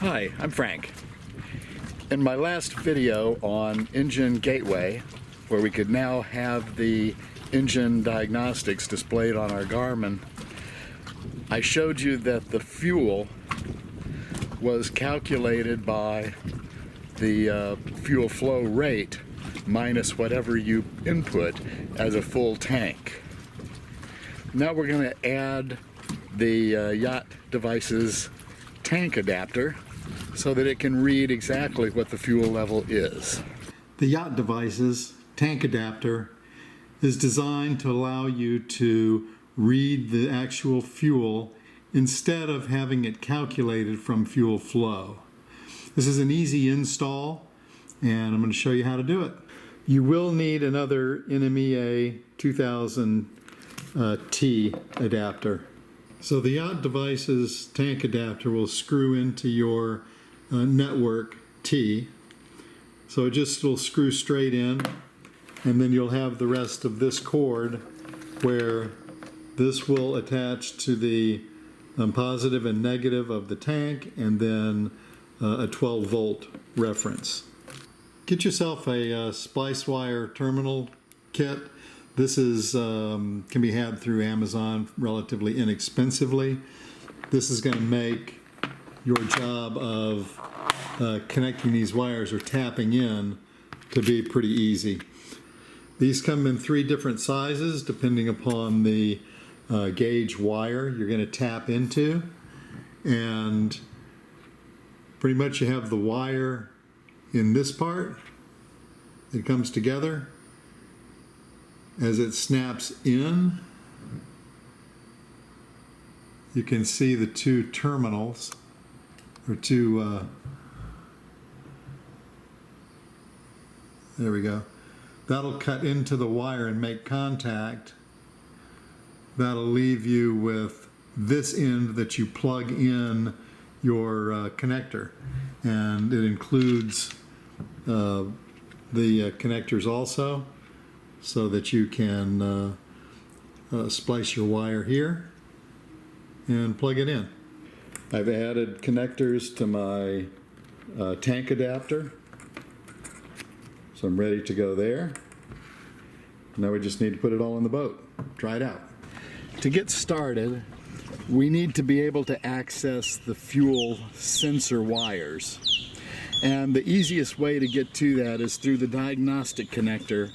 Hi, I'm Frank. In my last video on engine gateway, where we could now have the engine diagnostics displayed on our Garmin, I showed you that the fuel was calculated by the fuel flow rate minus whatever you input as a full tank. Now we're going to add the Yacht Devices Tank Adapter so that it can read exactly what the fuel level is. The Yacht Devices Tank Adapter is designed to allow you to read the actual fuel instead of having it calculated from fuel flow. This is an easy install, and I'm going to show you how to do it. You will need another NMEA 2000T adapter. So the Yacht Devices Tank Adapter will screw into your network T. So it just will screw straight in, and then you'll have the rest of this cord where this will attach to the positive and negative of the tank, and then a 12 volt reference. Get yourself a splice wire terminal kit. This is can be had through Amazon relatively inexpensively. This is going to make your job of connecting these wires or tapping in to be pretty easy. These come in 3 different sizes depending upon the gauge wire you're going to tap into, and pretty much you have the wire in this part. It comes together. As it snaps in, you can see the 2 terminals, or 2, there we go. That'll cut into the wire and make contact. That'll leave you with this end that you plug in your connector, and it includes the connectors also, so that you can splice your wire here and plug it in. I've added connectors to my tank adapter, so I'm ready to go there. Now we just need to put it all in the boat, try it out. To get started, we need to be able to access the fuel sensor wires. And the easiest way to get to that is through the diagnostic connector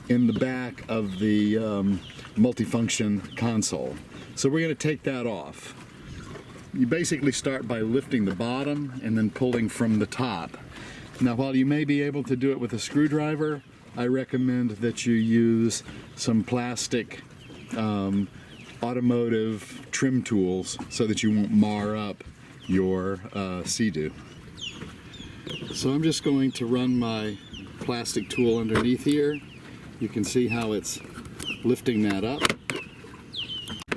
in the back of the multifunction console. So we're going to take that off. You basically start by lifting the bottom and then pulling from the top. Now, while you may be able to do it with a screwdriver, I recommend that you use some plastic automotive trim tools so that you won't mar up your SeaDoo. So I'm just going to run my plastic tool underneath here. You can see how it's lifting that up.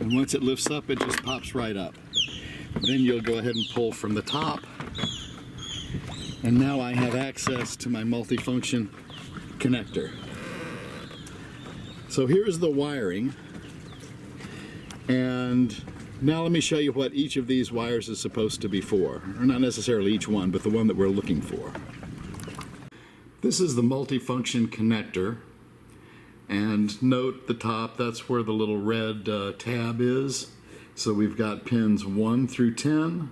And once it lifts up, it just pops right up. Then you'll go ahead and pull from the top. And now I have access to my multifunction connector. So here's the wiring. And now let me show you what each of these wires is supposed to be for. Or not necessarily each one, but the one that we're looking for. This is the multifunction connector. And note the top, that's where the little red tab is. So we've got pins 1 through 10,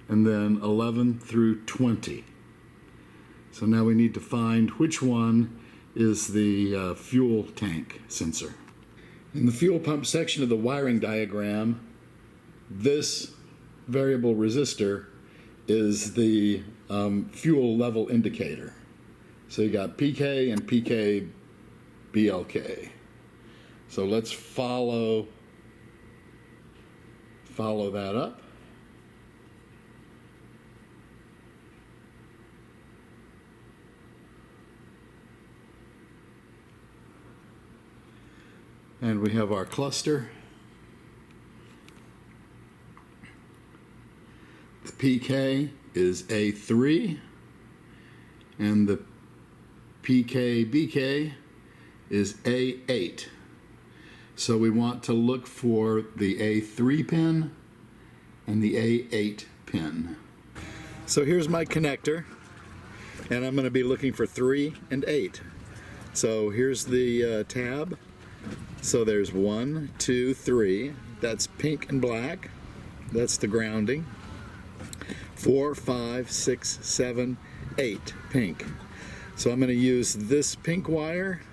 and then 11 through 20. So now we need to find which one is the fuel tank sensor. In the fuel pump section of the wiring diagram, this variable resistor is the fuel level indicator. So you got PK and PK BLK. So let's follow that up. And we have our cluster. The PK is A3, and the PK-BK is A8. So we want to look for the A3 pin and the A8 pin. So here's my connector, and I'm going to be looking for 3 and 8. So here's the tab. So there's 1, 2, 3. That's pink and black. That's the grounding. 4, 5, 6, 7, 8 pink. So I'm going to use this pink wire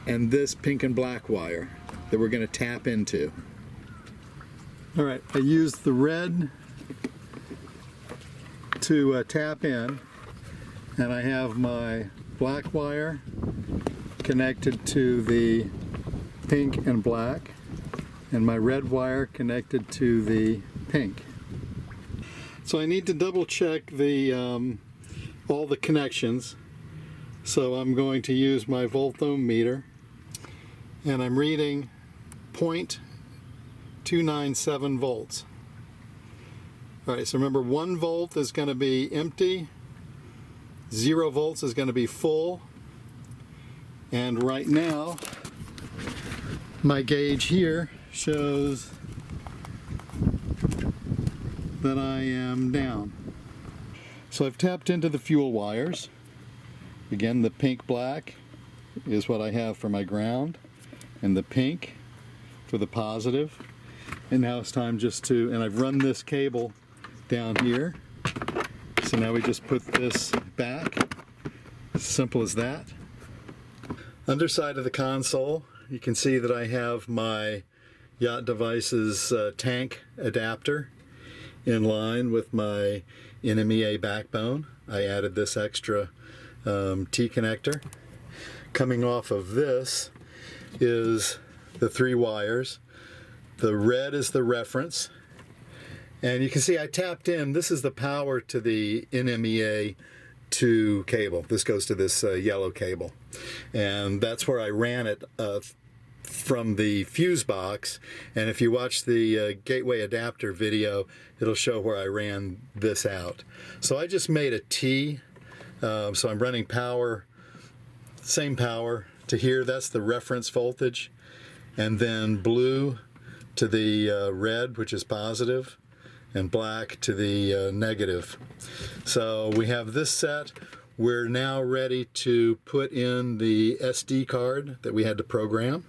and this pink and black wire that we're going to tap into. All right, I used the red to tap in, and I have my black wire connected to the pink and black, and my red wire connected to the pink. So I need to double check the all the connections. So I'm going to use my volt-ohm meter, and I'm reading 0.297 volts. All right, so remember 1 volt is going to be empty, 0 volts is going to be full, and right now my gauge here shows that I am down. So I've tapped into the fuel wires. Again, the pink black is what I have for my ground, and the pink for the positive. And now it's time just to, and I've run this cable down here. So now we just put this back. Simple as that. Underside of the console, you can see that I have my Yacht Devices Tank Adapter in line with my NMEA backbone. I added this extra T-connector. Coming off of this is the 3 wires. The red is the reference. And you can see I tapped in, this is the power to the NMEA 2 cable. This goes to this yellow cable. And that's where I ran it from the fuse box. And if you watch the gateway adapter video, it'll show where I ran this out. So I just made a T. So I'm running power, same power to here. That's the reference voltage. And then blue to the red, which is positive, and black to the negative. So we have this set. We're now ready to put in the SD card that we had to program.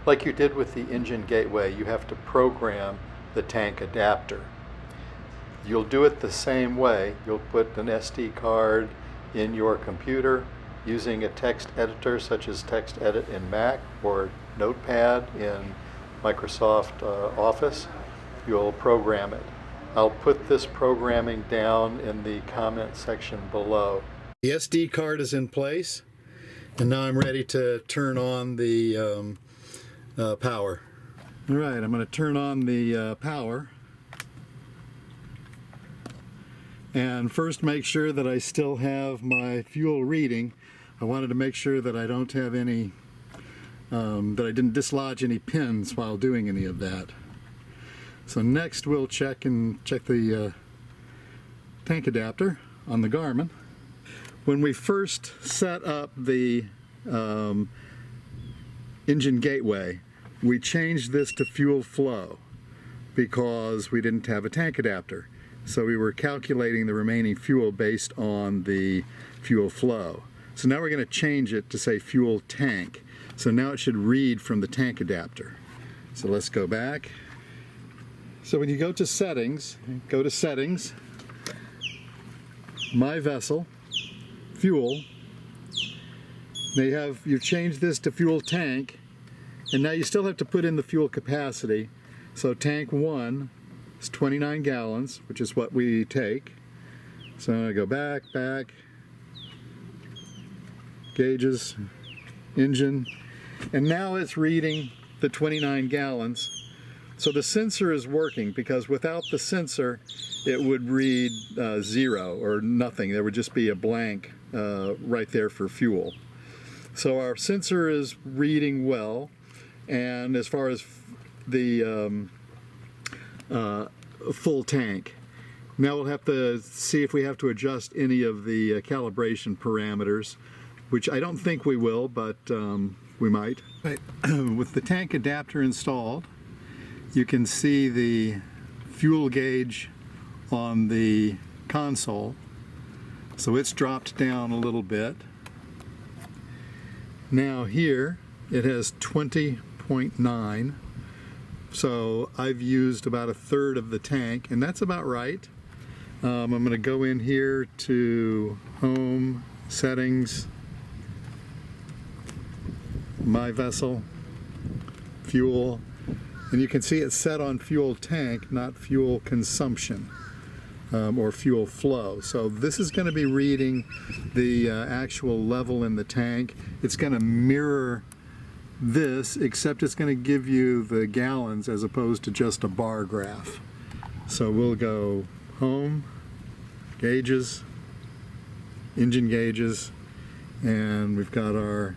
Like you did with the engine gateway, you have to program the tank adapter. You'll do it the same way. You'll put an SD card in your computer using a text editor such as TextEdit in Mac or Notepad in Microsoft Office. You'll program it. I'll put this programming down in the comment section below. The SD card is in place, and now I'm ready to turn on the power. All right, I'm going to turn on the power. And first make sure that I still have my fuel reading. I wanted to make sure that I don't have any, that I didn't dislodge any pins while doing any of that. So next we'll check the tank adapter on the Garmin. When we first set up the engine gateway, we changed this to fuel flow because we didn't have a tank adapter. So we were calculating the remaining fuel based on the fuel flow. So now we're going to change it to say fuel tank. So now it should read from the tank adapter. So let's go back. So when you go to settings, My Vessel, Fuel. Now you've changed this to fuel tank, and now you still have to put in the fuel capacity. So tank 1 is 29 gallons, which is what we take. So I'm going to go back, gauges, engine, and now it's reading the 29 gallons. So the sensor is working, because without the sensor it would read 0 or nothing. There would just be a blank right there for fuel. So our sensor is reading well, and as far as the full tank. Now we'll have to see if we have to adjust any of the calibration parameters, which I don't think we will, but we might. Right. With the tank adapter installed, you can see the fuel gauge on the console. So it's dropped down a little bit. Now here it has 20.9. So I've used about a third of the tank, and that's about right. I'm going to go in here to Home, Settings, My Vessel, Fuel, and you can see it's set on fuel tank, not fuel consumption or fuel flow. So this is going to be reading the actual level in the tank. It's going to mirror this, except it's going to give you the gallons as opposed to just a bar graph. So we'll go Home, Gauges, Engine Gauges, and we've got our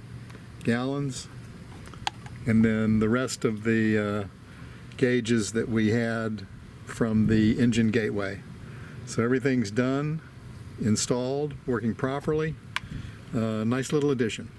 gallons, and then the rest of the gauges that we had from the engine gateway. So everything's done, installed, working properly. Nice little addition.